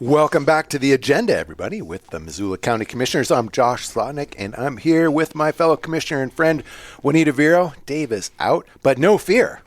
Welcome back to the agenda, everybody, with the Missoula County Commissioners. I'm Josh Slotnick, and I'm here with my fellow commissioner and friend, Juanita Vero. Dave is out, but no fear.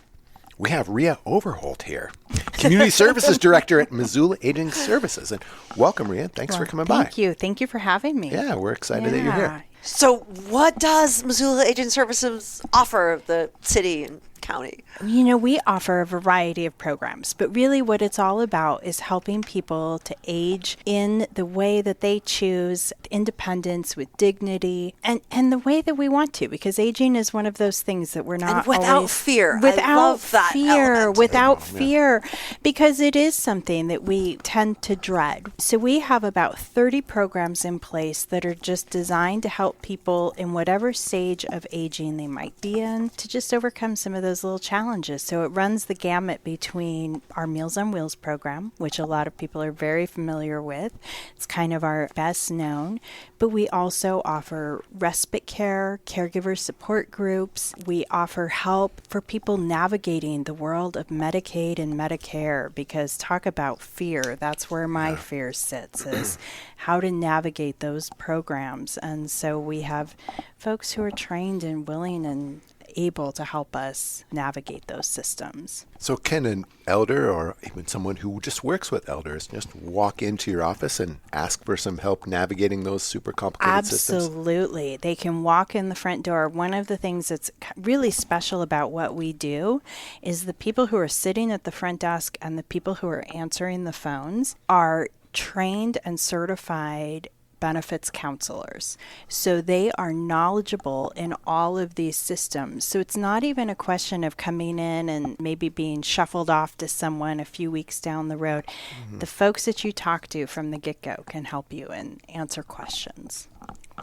We have Ria Overholt here, Community Services Director at Missoula Aging Services. And welcome, Ria. Thanks for coming by. Thank you. Thank you for having me. Yeah, we're excited that you're here. So what does Missoula Aging Services offer the city and county? You know, we offer a variety of programs, but really what it's all about is helping people to age in the way that they choose, independence, with dignity, and the way that we want to, because aging is one of those things that we're not and without always, fear. Without I love that fear, element. without fear, because it is something that we tend to dread. So we have about 30 programs in place that are just designed to help people in whatever stage of aging they might be in to just overcome some of those little challenges. So it runs the gamut between our Meals on Wheels program, which a lot of people are very familiar with. It's kind of our best known. But we also offer respite care, caregiver support groups. We offer help for people navigating the world of Medicaid and Medicare, because talk about fear. That's where my fear sits, is how to navigate those programs. And so we have folks who are trained and willing and able to help us navigate those systems. So can an elder or even someone who just works with elders just walk into your office and ask for some help navigating those super complicated systems? Absolutely. They can walk in the front door. One of the things that's really special about what we do is the people who are sitting at the front desk and the people who are answering the phones are trained and certified benefits counselors. So they are knowledgeable in all of these systems. So it's not even a question of coming in and maybe being shuffled off to someone a few weeks down the road. Mm-hmm. The folks that you talk to from the get-go can help you and answer questions.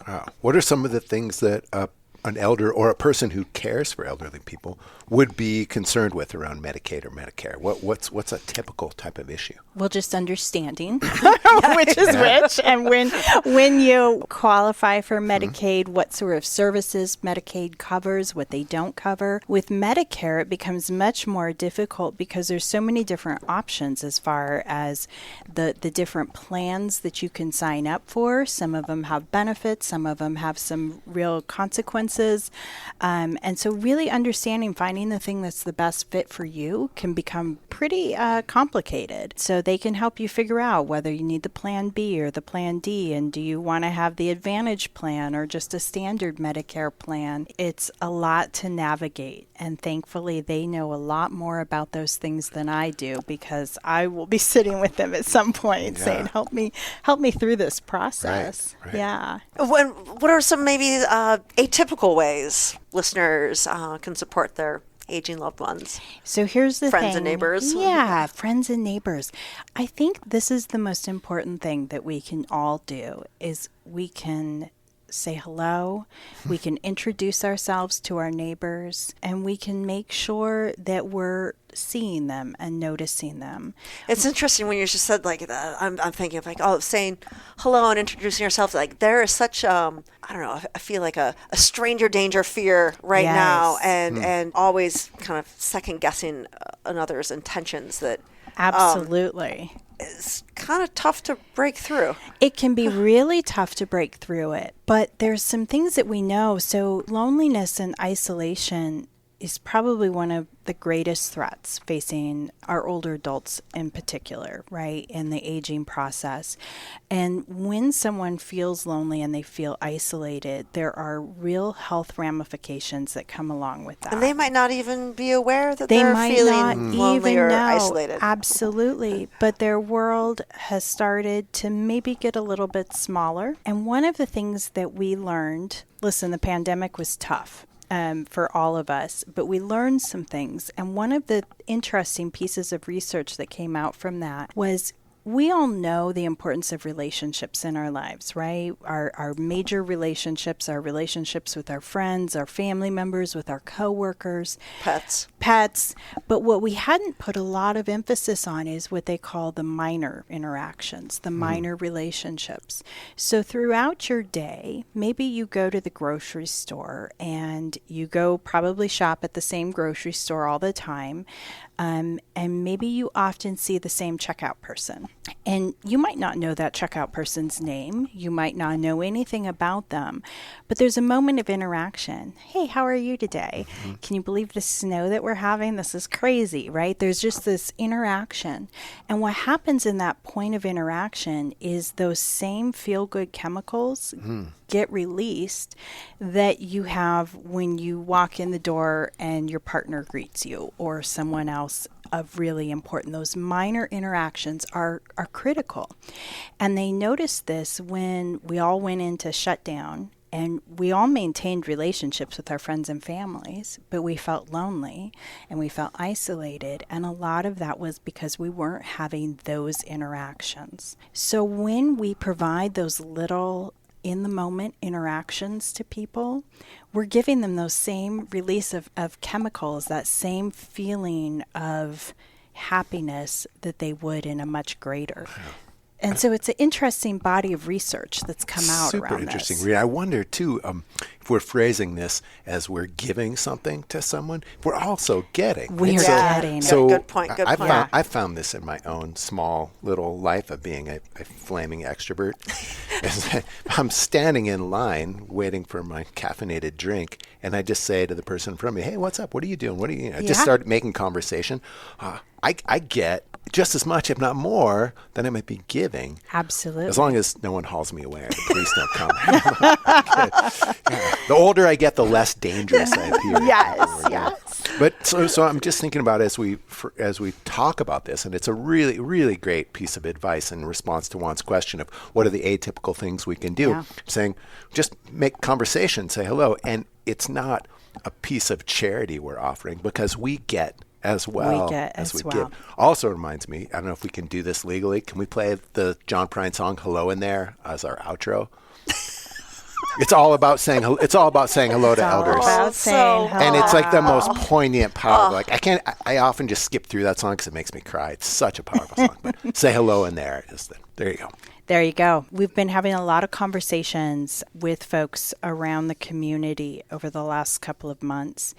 Wow. What are some of the things that an elder or a person who cares for elderly people would be concerned with around Medicaid or Medicare? What's a typical type of issue? Well, just understanding which is which, and when you qualify for Medicaid, what sort of services Medicaid covers, what they don't cover. With Medicare, it becomes much more difficult because there's so many different options as far as the different plans that you can sign up for. Some of them have benefits, some of them have some real consequences. And so really understanding, finding the thing that's the best fit for you can become pretty complicated. So they can help you figure out whether you need the Plan B or the Plan D, and do you want to have the Advantage plan or just a standard Medicare plan. It's a lot to navigate, and thankfully they know a lot more about those things than I do, because I will be sitting with them at some point saying, help me through this process. Right. Yeah. What are some maybe atypical ways listeners can support their aging loved ones? So here's the friends thing. and neighbors. Yeah, friends and neighbors. I think this is the most important thing that we can all do, is we can say hello, we can introduce ourselves to our neighbors, and we can make sure that we're seeing them and noticing them. It's interesting when you just said like that. I'm thinking of like, saying hello and introducing yourself. Like there is such I don't know, I feel like a stranger danger fear right now, and always kind of second guessing another's intentions. That absolutely. It's kind of tough to break through. It can be really tough to break through it, but there's some things that we know. So loneliness and isolation is probably one of the greatest threats facing our older adults in particular, right, in the aging process. And when someone feels lonely and they feel isolated, there are real health ramifications that come along with that. And they might not even be aware that they they're might feeling not lonely even or know. isolated. Absolutely. But their world has started to maybe get a little bit smaller. And one of the things that we learned, listen, the pandemic was tough for all of us, but we learned some things. And one of the interesting pieces of research that came out from that was we all know the importance of relationships in our lives, right? Our major relationships, our relationships with our friends, our family members, with our coworkers. Pets. But what we hadn't put a lot of emphasis on is what they call the minor interactions, the minor relationships. So throughout your day, maybe you go to the grocery store and you go probably shop at the same grocery store all the time. And maybe you often see the same checkout person. And you might not know that checkout person's name. You might not know anything about them. But there's a moment of interaction. Hey, how are you today? Mm-hmm. Can you believe the snow that we're having? This is crazy, right? There's just this interaction. And what happens in that point of interaction is those same feel-good chemicals get released that you have when you walk in the door and your partner greets you or someone else of really important. Those minor interactions are critical. And they noticed this when we all went into shutdown and we all maintained relationships with our friends and families, but we felt lonely and we felt isolated. And a lot of that was because we weren't having those interactions. So when we provide those little in-the-moment interactions to people, we're giving them those same release of chemicals, that same feeling of happiness that they would in a much greater. And so it's an interesting body of research that's come out around this. Super interesting, Ria. I wonder, too, if we're phrasing this as we're giving something to someone, we're also getting. We're getting. So good point. I found this in my own small little life of being a flaming extrovert. I'm standing in line waiting for my caffeinated drink, and I just say to the person in front of me, hey, what's up? What are you doing? I just start making conversation. I get just as much, if not more, than I might be giving. Absolutely. As long as no one hauls me away or the police don't come. The older I get, the less dangerous I appear. Yes. But so I'm just thinking about as we talk about this, and it's a really, really great piece of advice in response to Juan's question of what are the atypical things we can do. Yeah. Saying just make conversation, say hello, and it's not a piece of charity we're offering because we get as well as we give. Also reminds me, I don't know if we can do this legally. Can we play the John Prine song "Hello in There" as our outro? It's all about saying hello to elders. And it's like the most poignant, powerful. Like I often just skip through that song because it makes me cry. It's such a powerful song. But say hello in there. There you go. There you go. We've been having a lot of conversations with folks around the community over the last couple of months.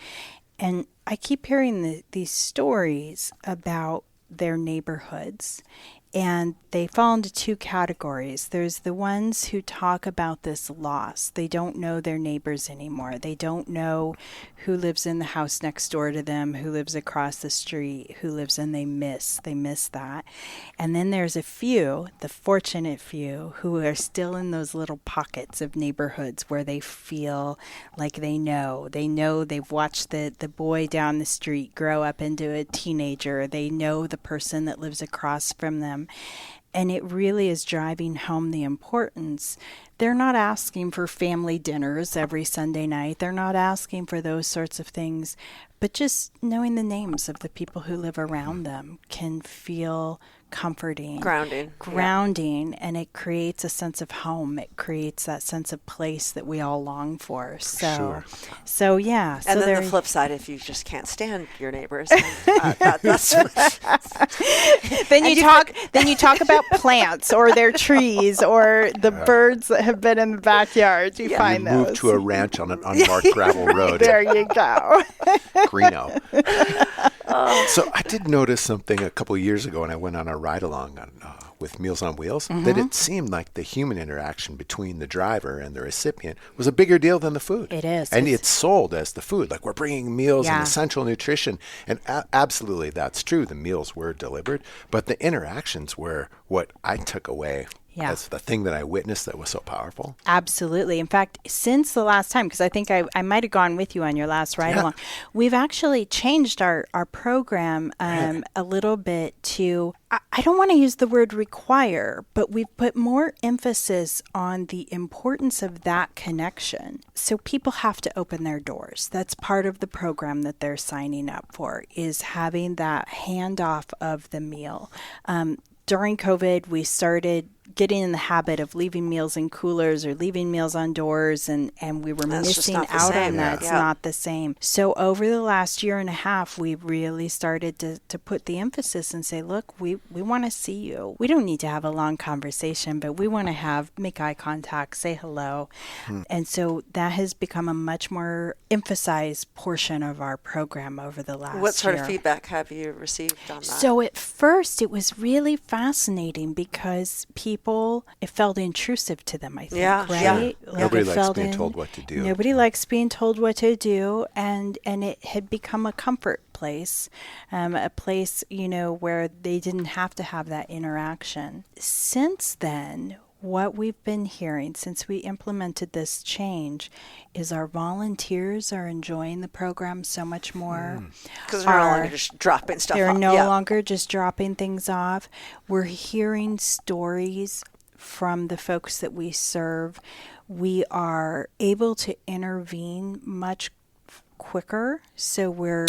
And I keep hearing these stories about their neighborhoods, and they fall into two categories. There's the ones who talk about this loss. They don't know their neighbors anymore. They don't know who lives in the house next door to them, who lives across the street, who lives, and they miss that. And then there's a few, the fortunate few, who are still in those little pockets of neighborhoods where they feel like they know they've watched the boy down the street grow up into a teenager. They know the person that lives across from them. And it really is driving home the importance. They're not asking for family dinners every Sunday night. They're not asking for those sorts of things. But just knowing the names of the people who live around them can feel comforting. Grounding. And it creates a sense of home. It creates that sense of place that we all long for. So yeah. And then the flip side, if you just can't stand your neighbors, that's then you talk about plants or their trees or the birds that have been in the backyard. You find those. Move to a ranch on an unmarked gravel road. There you go. Greeno. So I did notice something a couple of years ago when I went on a ride-along with Meals on Wheels, that it seemed like the human interaction between the driver and the recipient was a bigger deal than the food. It is. And it's sold as the food. Like, we're bringing meals and essential nutrition. And absolutely, that's true. The meals were delivered. But the interactions were what I took away as the thing that I witnessed that was so powerful. Absolutely. In fact, since the last time, because I think I might have gone with you on your last ride-along, we've actually changed our program a little bit to, I don't want to use the word require, but we've put more emphasis on the importance of that connection. So people have to open their doors. That's part of the program that they're signing up for, is having that handoff of the meal. During COVID, we started getting in the habit of leaving meals in coolers or leaving meals on doors, and we were missing out on that. It's not the same. So over the last year and a half, we really started to put the emphasis and say, look, we want to see you. We don't need to have a long conversation, but we want to make eye contact, say hello. And so that has become a much more emphasized portion of our program over the last year. What sort of feedback have you received on that? So at first, it was really fascinating because it felt intrusive to them, I think, right? Like nobody likes being told what to do. Nobody likes being told what to do, and it had become a comfort place, a place, where they didn't have to have that interaction. Since then, what we've been hearing since we implemented this change is our volunteers are enjoying the program so much more. Because they're no longer just dropping stuff off. They're no longer just dropping things off. We're hearing stories from the folks that we serve. We are able to intervene much quicker. So we're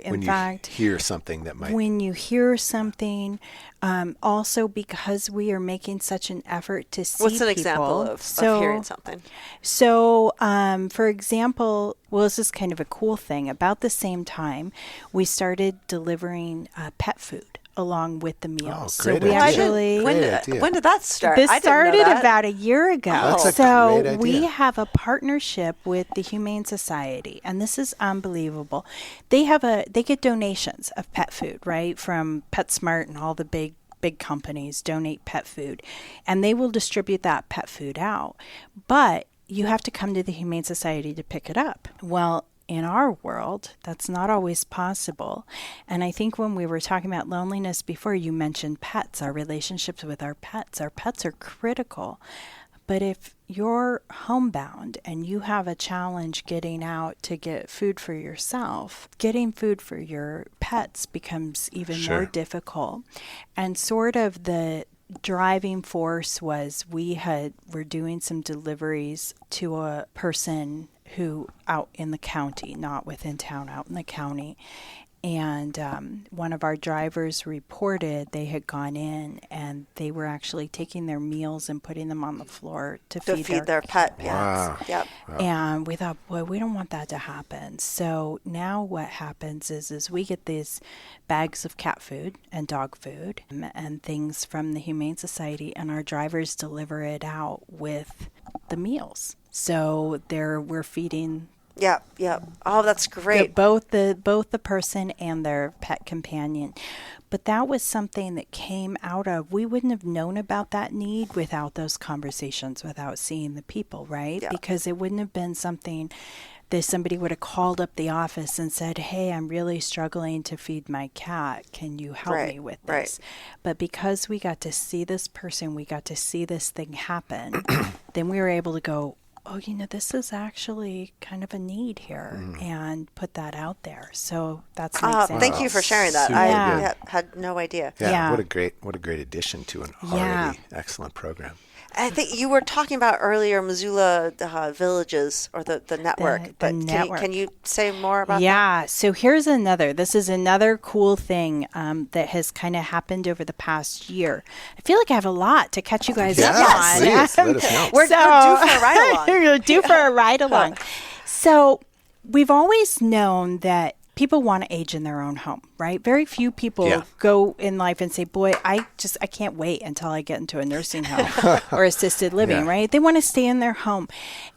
in fact, you hear something that might. When you hear something, also because we are making such an effort to see What's an people. example of hearing something? So, for example, this is kind of a cool thing. About the same time, we started delivering pet food along with the meals. Oh, great so we idea. actually When did that start? This I didn't know started that. about a year ago. That's a so great idea. we have a partnership with the Humane Society, and this is unbelievable. They get donations of pet food, right, from PetSmart and all the big companies donate pet food, and they will distribute that pet food out. But you have to come to the Humane Society to pick it up. Well, in our world, that's not always possible. And I think when we were talking about loneliness before, you mentioned pets, our relationships with our pets. Our pets are critical. But if you're homebound and you have a challenge getting out to get food for yourself, getting food for your pets becomes even more difficult. And sort of the driving force was we're doing some deliveries to a person who out in the county, not within town, out in the county. And one of our drivers reported they had gone in and they were actually taking their meals and putting them on the floor to feed their pet. Wow. Yep. Wow. And we thought, boy, we don't want that to happen. So now what happens is we get these bags of cat food and dog food and things from the Humane Society, and our drivers deliver it out with the meals. So we're feeding. Yep. Oh, that's great. Both the person and their pet companion. But that was something that came out of, we wouldn't have known about that need without those conversations, without seeing the people, right? Yeah. Because it wouldn't have been something that somebody would have called up the office and said, hey, I'm really struggling to feed my cat. Can you help me with this? Right. But because we got to see this person, we got to see this thing happen, then we were able to go, oh, this is actually kind of a need here, and put that out there. So that's an example. Thank you for sharing that. Super I had no idea. Yeah. What a great addition to an already excellent program. I think you were talking about earlier Missoula Villages or the network. The network. Can you say more about that? Yeah. So this is another cool thing that has kind of happened over the past year. I feel like I have a lot to catch you guys up on. Please, let us know. We're due for a ride-along. We're due for a ride-along. So we've always known that people want to age in their own home, right? Very few people go in life and say, boy, I can't wait until I get into a nursing home or assisted living, right? They want to stay in their home.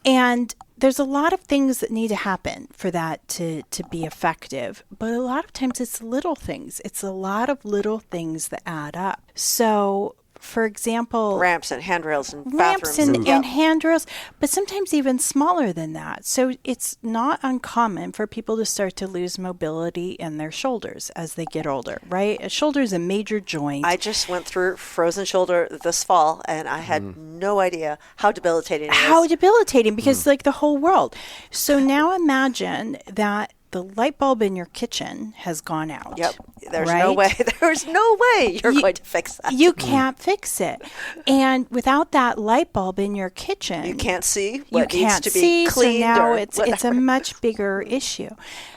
And there's a lot of things that need to happen for that to be effective. But a lot of times it's little things. It's a lot of little things that add up. So, for example, ramps and handrails and ramps bathrooms and handrails, but sometimes even smaller than that. So it's not uncommon for people to start to lose mobility in their shoulders as they get older, right? A shoulder is a major joint. I just went through frozen shoulder this fall, and I had no idea how debilitating it is. How debilitating, because like the whole world. So now imagine that the light bulb in your kitchen has gone out. Yep. There's right? no way you're going to fix that. You can't fix it. And without that light bulb in your kitchen, you can't see what you needs can't to see, be cleaned. So now or it's a much bigger issue.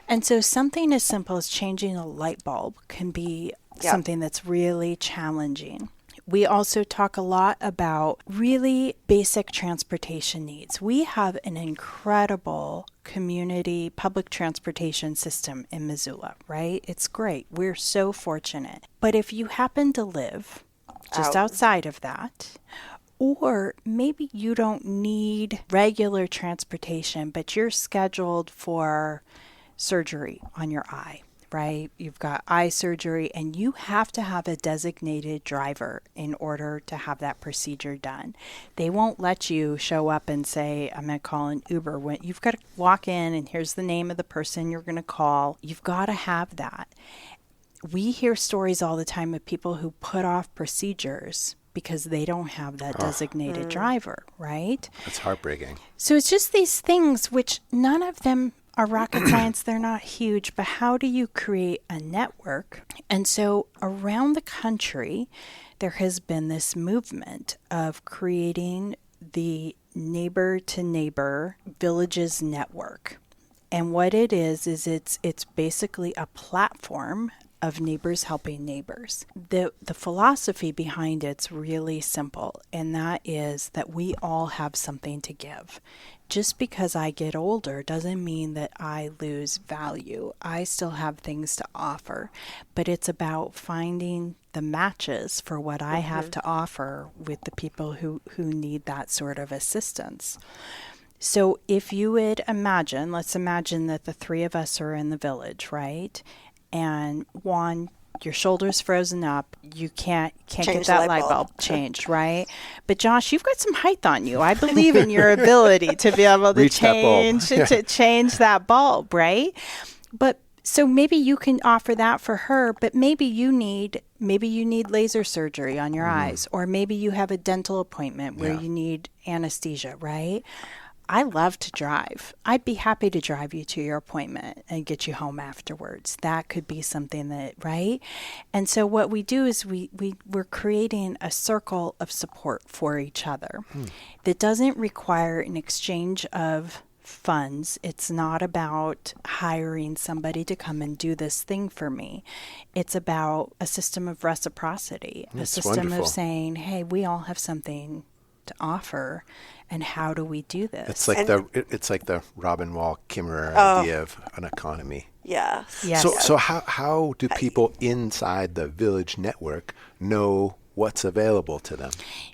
And so something as simple as changing a light bulb can be something that's really challenging. We also talk a lot about really basic transportation needs. We have an incredible community public transportation system in Missoula, right? It's great. We're so fortunate. But if you happen to live just outside of that, or maybe you don't need regular transportation, but you're scheduled for surgery on your eye, right? You've got eye surgery and you have to have a designated driver in order to have that procedure done. They won't let you show up and say, I'm going to call an Uber. When you've got to walk in and here's the name of the person you're going to call. You've got to have that. We hear stories all the time of people who put off procedures because they don't have that designated driver, right? That's heartbreaking. So it's just these things which none of them are rocket science. They're not huge, but how do you create a network? And so around the country, there has been this movement of creating the neighbor to neighbor villages network. And what it is it's basically a platform of neighbors helping neighbors. The philosophy behind it's really simple, and that is that we all have something to give. Just because I get older doesn't mean that I lose value. I still have things to offer, but it's about finding the matches for what I have to offer with the people who need that sort of assistance. So if you would imagine, let's imagine that the three of us are in the village, right? And Juan, your shoulder's frozen up. You can't get that light bulb changed, right? But Josh, you've got some height on you. I believe in your ability to be able to change that bulb, right? But so maybe you can offer that for her, but maybe you need laser surgery on your eyes, or maybe you have a dental appointment where you need anesthesia, right? I love to drive. I'd be happy to drive you to your appointment and get you home afterwards. That could be something that, right? And so what we do is we're creating a circle of support for each other that doesn't require an exchange of funds. It's not about hiring somebody to come and do this thing for me. It's about a system of reciprocity, a system of saying, hey, we all have something to offer, and how do we do this? It's like the Robin Wall Kimmerer idea of an economy. Yeah. Yes. So how do people inside the village network know what's available to them?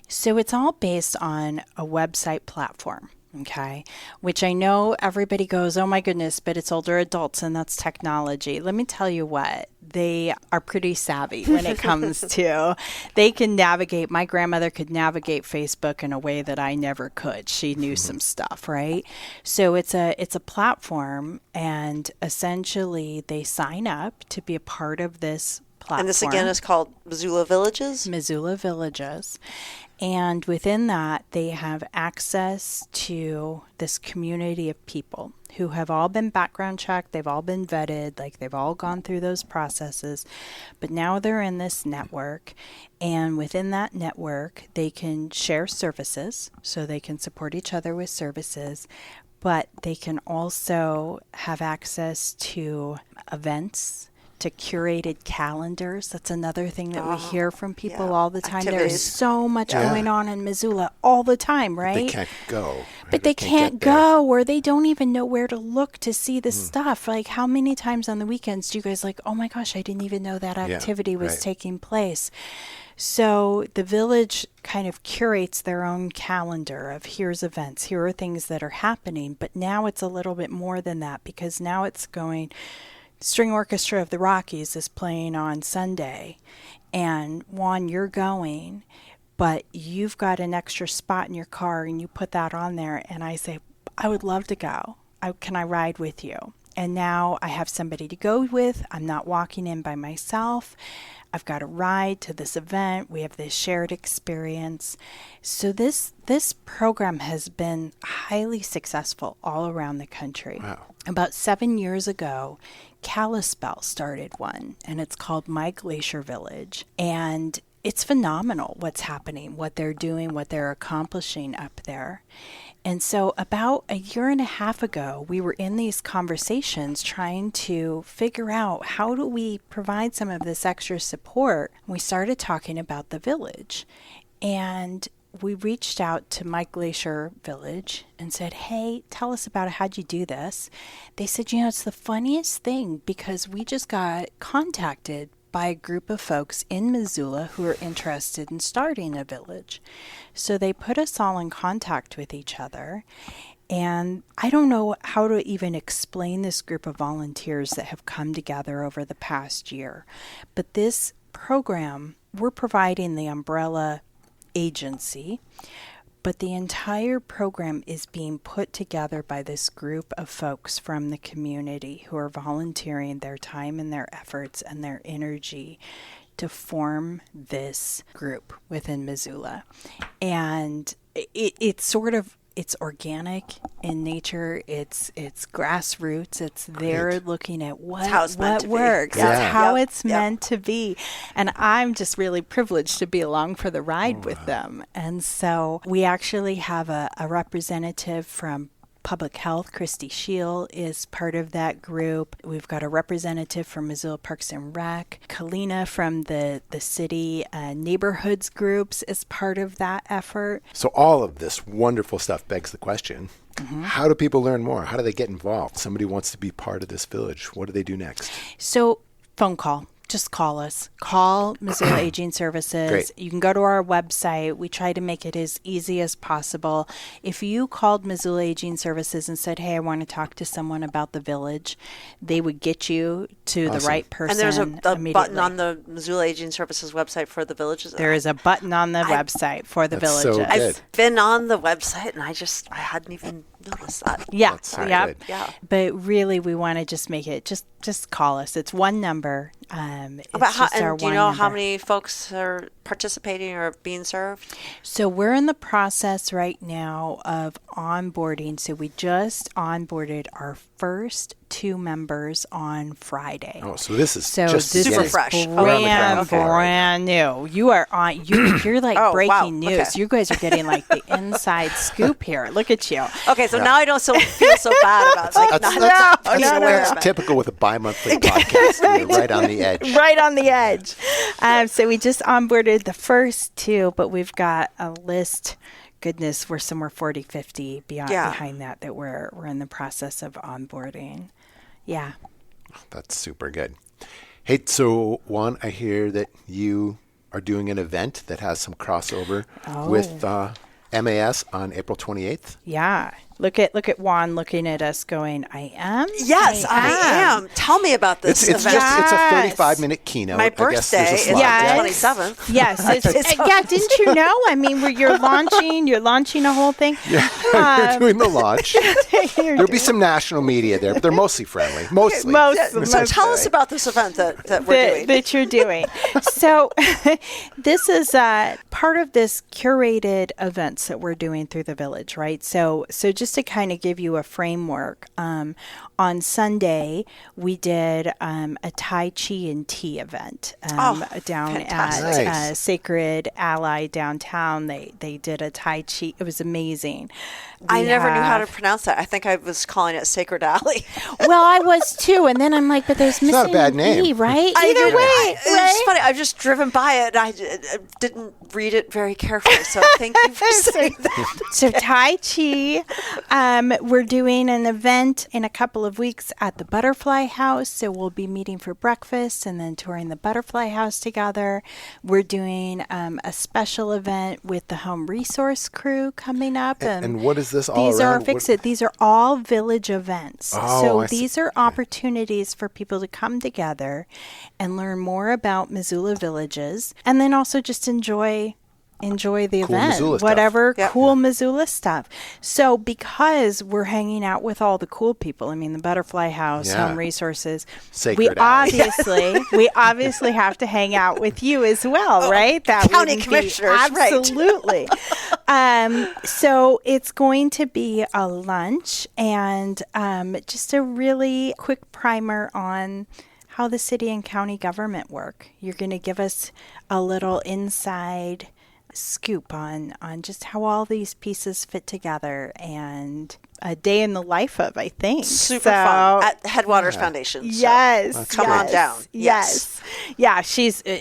So it's all based on a website platform. Okay, which I know everybody goes, oh my goodness, but it's older adults and that's technology. Let me tell you what, they are pretty savvy when it comes to, they can navigate. My grandmother could navigate Facebook in a way that I never could. She knew some stuff, right? So it's a platform, and essentially they sign up to be a part of this platform. And this again is called Missoula Villages? Missoula Villages. And within that, they have access to this community of people who have all been background checked, they've all been vetted, like they've all gone through those processes, but now they're in this network, and within that network, they can share services, so they can support each other with services, but they can also have access to events, to curated calendars. That's another thing that we hear from people all the time. Activities. There's so much going on in Missoula all the time, right? They can't go. But they can't go, or they don't even know where to look to see the stuff. Like, how many times on the weekends do you guys like, oh my gosh, I didn't even know that activity was taking place. So the village kind of curates their own calendar of here's events, here are things that are happening. But now it's a little bit more than that, because now it's going, String Orchestra of the Rockies is playing on Sunday, and Juan, you're going, but you've got an extra spot in your car, and you put that on there, and I say, I would love to go. Can I ride with you? And now I have somebody to go with. I'm not walking in by myself. I've got a ride to this event. We have this shared experience. So this program has been highly successful all around the country. Wow. About 7 years ago, Kalispell started one, and it's called My Glacier Village. And it's phenomenal what's happening, what they're doing, what they're accomplishing up there. And so about a year and a half ago, we were in these conversations trying to figure out how do we provide some of this extra support. We started talking about the village, and we reached out to Mike Glacier Village and said, hey, tell us about it. How'd you do this? They said, it's the funniest thing because we just got contacted by a group of folks in Missoula who are interested in starting a village. So they put us all in contact with each other. And I don't know how to even explain this group of volunteers that have come together over the past year. But this program, we're providing the umbrella agency, but the entire program is being put together by this group of folks from the community who are volunteering their time and their efforts and their energy to form this group within Missoula. And it's organic in nature. It's grassroots. It's there looking at what works. Yeah. It's how it's meant to be. And I'm just really privileged to be along for the ride with them. And so we actually have a representative from Public Health. Christy Scheel is part of that group. We've got a representative from Missoula Parks and Rec. Kalina from the city neighborhoods groups is part of that effort. So all of this wonderful stuff begs the question, how do people learn more? How do they get involved? Somebody wants to be part of this village. What do they do next? So phone call. Just call us. Call Missoula Aging Services. Great. You can go to our website. We try to make it as easy as possible. If you called Missoula Aging Services and said, hey, I want to talk to someone about the village, they would get you to the right person. And there's a button on the Missoula Aging Services website for the villages. There is a button on the website for the That's villages. so good. I've been on the website and I hadn't even noticed that. Yeah. That's so Yep. good. Yeah. But really, we want to just make it, just call us. It's one number. It's just our Do you one know how number. many folks are participating or being served? So we're in the process right now of onboarding. So we just onboarded our first 2 members on Friday. Oh, so this is So just this super is fresh. brand new. You are on. You're like Oh, breaking wow. news. Okay. You guys are getting like the inside scoop here. Look at you. Okay, so now I don't feel so bad about it. Like, That's being aware of it. typical with a bi-monthly podcast. You're right on the edge. Right on the edge. So we just onboarded the first 2, but we've got a list. Goodness, we're somewhere 40, 50 behind that we're in the process of onboarding. Yeah. That's super good. Hey, so Juan, I hear that you are doing an event that has some crossover with MAS on April 28th. Yeah. Look at Juan looking at us going, I am? Yes, I am. Tell me about this It's event. just it's a 35-minute keynote. My I guess there's a birthday is slide on deck. the 27th. Yes. Yeah, didn't you know? I mean, you're launching a whole thing. Yeah, you're doing the launch. There'll be some national media there, but they're mostly friendly. Mostly. So tell us about this event that we're doing. That you're doing. So this is part of this curated events that we're doing through the village, right? So just to kind of give you a framework, on Sunday we did a Tai Chi and tea event down fantastic. at Sacred Ally downtown. They did a Tai Chi. It was amazing. I never knew how to pronounce that. I think I was calling it Sacred Alley. Well, I was too, and then I'm like, but there's missing not a bad name. E, right? Either way, right? it's funny. I've just driven by it, and I didn't read it very carefully. So thank you for saying that. So Tai Chi, we're doing an event in a couple of weeks at the Butterfly House. So we'll be meeting for breakfast and then touring the Butterfly House together. We're doing a special event with the Home Resource Crew coming up. And what is this all These around? are Fix It. These are all village events. Oh, so I see. these are opportunities for people to come together and learn more about Missoula villages, and then also just enjoy the Cool event, Missoula stuff. whatever Yep. cool Missoula stuff. So because we're hanging out with all the cool people, I mean the Butterfly House, Yeah. Home Resources, Sacred Alley. we obviously have to hang out with you as well, right? That county wouldn't be- commissioners, right. absolutely. So it's going to be a lunch and just a really quick primer on how the city and county government work. You're going to give us a little inside scoop on just how all these pieces fit together, and a day in the life of, I think. Super fun at Headwaters Foundation. Yes. Come on down. Yes. Yeah,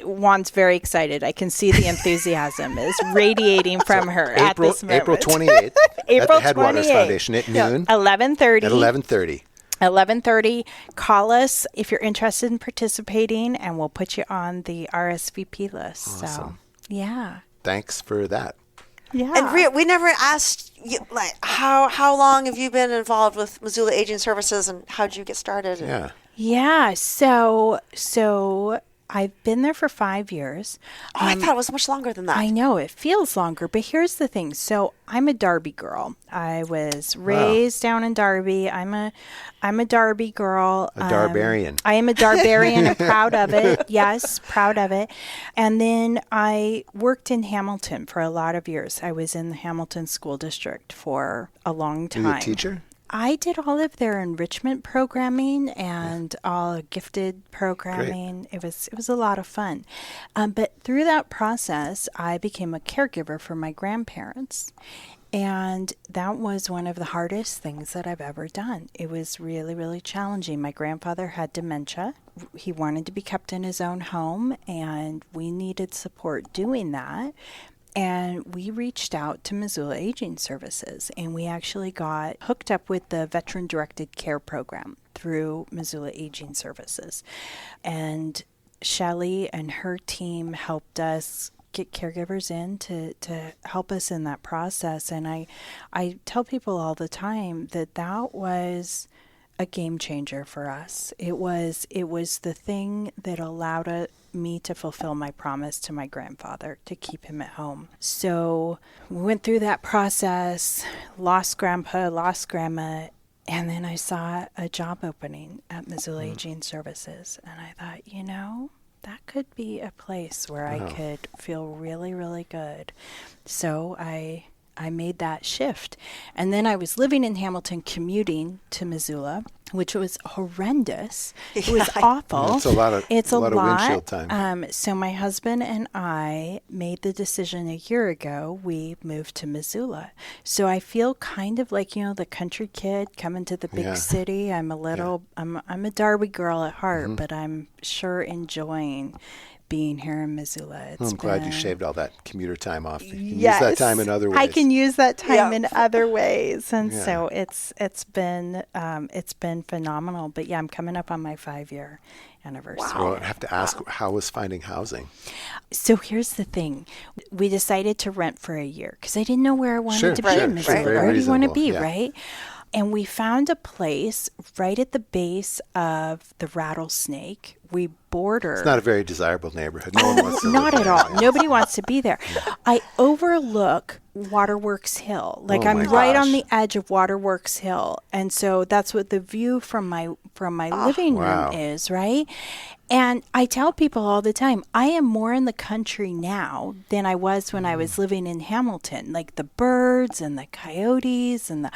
Juan's very excited. I can see the enthusiasm is radiating from her at this moment. April 28th at the Headwaters Foundation at noon. 11:30. At 11:30. 11:30. Call us if you're interested in participating, and we'll put you on the RSVP list. Awesome. So, yeah. Thanks for that. Yeah. And Ria, we never asked you, like, how long have you been involved with Missoula Aging Services, and how did you get started? Yeah. Yeah. So I've been there for 5 years. I thought it was much longer than that. I know, it feels longer, but here's the thing. So I'm a Darby girl. I was raised down in Darby. I'm a Darby girl. A Darbarian. I am a Darbarian and proud of it. Yes, proud of it. And then I worked in Hamilton for a lot of years. I was in the Hamilton School District for a long time. Were you a teacher? I did all of their enrichment programming and all gifted programming. Great. It was a lot of fun. But through that process, I became a caregiver for my grandparents. And that was one of the hardest things that I've ever done. It was really, really challenging. My grandfather had dementia. He wanted to be kept in his own home, and we needed support doing that. And we reached out to Missoula Aging Services, and we actually got hooked up with the Veteran-Directed Care Program through Missoula Aging Services. And Shelley and her team helped us get caregivers in to help us in that process. And I tell people all the time that was a game changer for us. It was the thing that allowed me to fulfill my promise to my grandfather to keep him at home. So we went through that process, lost grandpa, lost grandma, and then I saw a job opening at Missoula Aging Services, and I thought, that could be a place where I could feel really, really good. So I made that shift. And then I was living in Hamilton, commuting to Missoula, which was horrendous. It was awful. Yeah, it's a lot of windshield time. So my husband and I made the decision a year ago. We moved to Missoula. So I feel kind of like, the country kid coming to the big city. I'm a Darby girl at heart, but I'm sure enjoying being here in Missoula. I'm glad you shaved all that commuter time off. You can use Yes, that time in other ways. I can use that time in other ways, and so it's been phenomenal. But I'm coming up on my 5-year anniversary. Wow. Well, I have to ask, how was finding housing? So here's the thing: we decided to rent for a year because I didn't know where I wanted to be in Missoula. Where do you want to be, right? And we found a place right at the base of the Rattlesnake. We border. It's not a very desirable neighborhood. No one wants to Not live at there. all. Nobody wants to be there. I overlook Waterworks Hill. Like, I'm my right gosh. on the edge of Waterworks Hill. And so that's what the view from my living room is, right? And I tell people all the time, I am more in the country now than I was when I was living in Hamilton. Like the birds and the coyotes and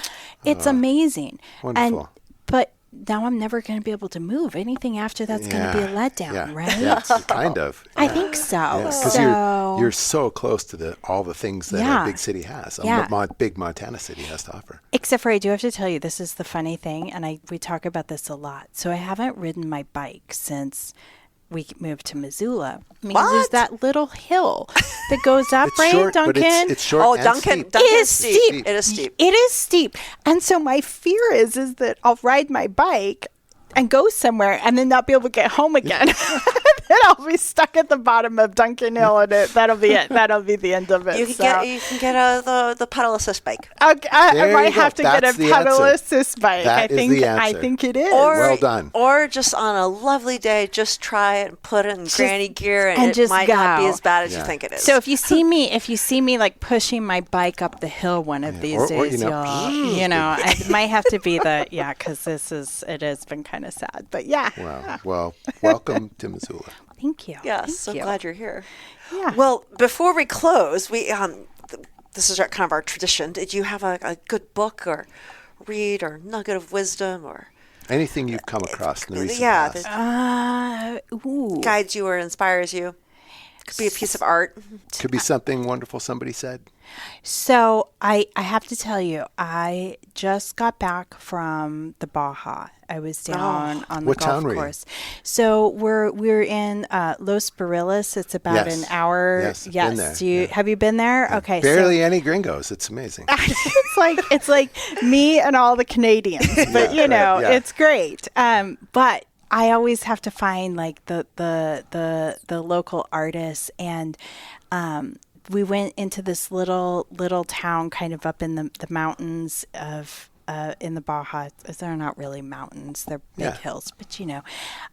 it's amazing. Wonderful. But now I'm never going to be able to move. Anything after that's going to be a letdown, right? Yeah, kind of. I think so. Because you're so close to all the things that a big city has. A big Montana city has to offer. Except for I do have to tell you, this is the funny thing, and we talk about this a lot. So I haven't ridden my bike since we moved to Missoula. Because there's that little hill that goes up, It's right, short, Duncan? But it's short and steep. Duncan It is steep. It is steep. It is steep. And so my fear is that I'll ride my bike and go somewhere and then not be able to get home again. Then I'll be stuck at the bottom of Duncan Hill, and that'll be it. That'll be the end of it. You can get the pedal assist bike. Okay, I might have to get a That's the pedal answer. assist bike. That is the answer. I think it is. Well done. Or just on a lovely day, just try it and put it in granny gear, and it just might not be go. as bad as you think it is. So if you see me like pushing my bike up the hill one of these days, it might have to be because it has been kind of sad. But Wow. Well, welcome to Missoula. Thank you. Yes, so glad you're here. Yeah. Well, before we close, this is kind of our tradition. Did you have a good book or read or nugget of wisdom or Anything you've come across in the recent past. Guides you or inspires you. Could be a piece of art. Could be something wonderful somebody said. So I have to tell you, I just got back from the Baja. I was down on the What town golf were you? course. So we're in Los Barriles. It's about an hour. Yes, I've been there. Have you been there? Okay. Barely any gringos. It's amazing. it's like me and all the Canadians, but it's great. But I always have to find like the local artists, and we went into this little town kind of up in the mountains of in the Baja. They're not really mountains; they're big hills, but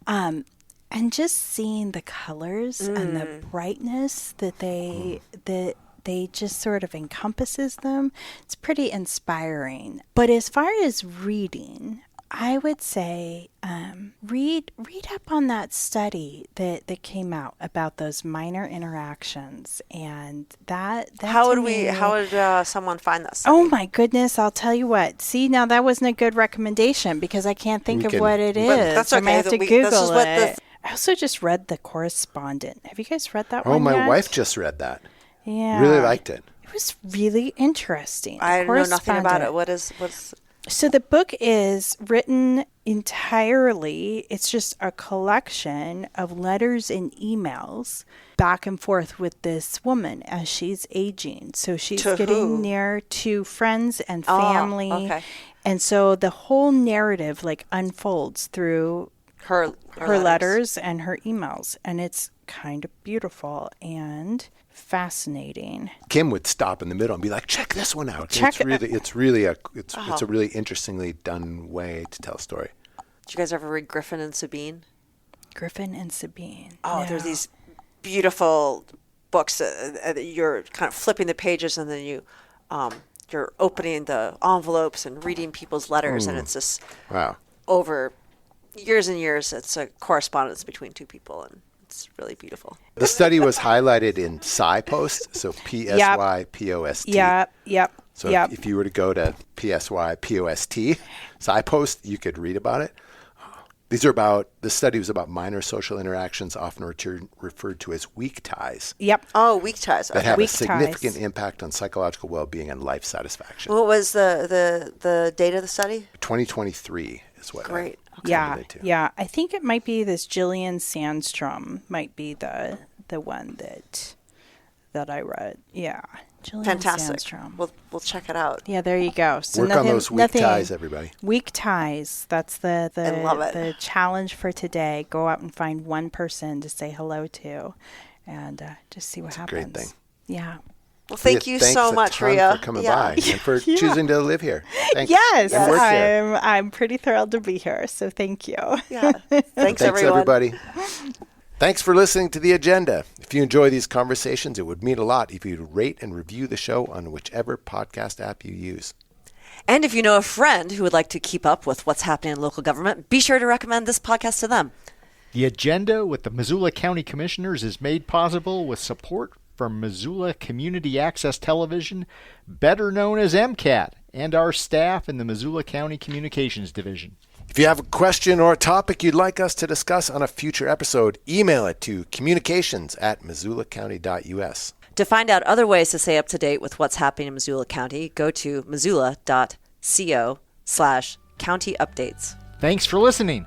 and just seeing the colors and the brightness that they just sort of encompasses them. It's pretty inspiring. But as far as reading, I would say read up on that study that came out about those minor interactions, and that How would someone find this? Oh my goodness! I'll tell you what. See, now that wasn't a good recommendation because I can't think of what it is. That's I okay. might have to Google what it. I also just read The Correspondent. Have you guys read that one? Oh, my yet? wife just read that. Yeah, Really liked it. It was really interesting. I know nothing about it. What's So the book is written entirely, it's just a collection of letters and emails back and forth with this woman as she's aging. So she's getting near to friends and family. Okay. And so the whole narrative like unfolds through her letters and her emails. And it's kind of beautiful and fascinating. Kim would stop in the middle and be like, "Check this one out." It's a really interestingly done way to tell a story. Did you guys ever read Griffin and Sabine? Griffin and Sabine. Oh, No. there's these beautiful books. You're kind of flipping the pages, and then you're opening the envelopes and reading people's letters, and it's just over years and years. It's a correspondence between two people, and it's really beautiful. The study was highlighted in SciPost, so PSYPOST. Yep. So if you were to go to PSYPOST, SciPost, you could read about it. The study was about minor social interactions, often referred to as weak ties. Yep. Oh, weak ties. That have Weak a significant ties. impact on psychological well-being and life satisfaction. What was the date of the study? 2023 is what. Great. Yeah. I think it might be this Gillian Sandstrom might be the one that I read. Yeah. Gillian Fantastic. Sandstrom. We'll check it out. Yeah, there you go. So Work on those weak ties, everybody. Weak ties. That's I love it. the challenge for today. Go out and find one person to say hello to, and just see what happens. Great thing. Yeah. Well, thank you so much, Ria, for coming by and for choosing to live here. Thanks. Yes, And work here. I'm pretty thrilled to be here. So thank you. Yeah. Thanks everyone. Everybody. Thanks for listening to The Agenda. If you enjoy these conversations, it would mean a lot if you'd rate and review the show on whichever podcast app you use. And if you know a friend who would like to keep up with what's happening in local government, be sure to recommend this podcast to them. The Agenda with the Missoula County Commissioners is made possible with support from Missoula Community Access Television, better known as MCAT, and our staff in the Missoula County Communications Division. If you have a question or a topic you'd like us to discuss on a future episode, email it to communications@missoulacounty.us. To find out other ways to stay up to date with what's happening in Missoula County, go to missoula.co/county updates. Thanks for listening.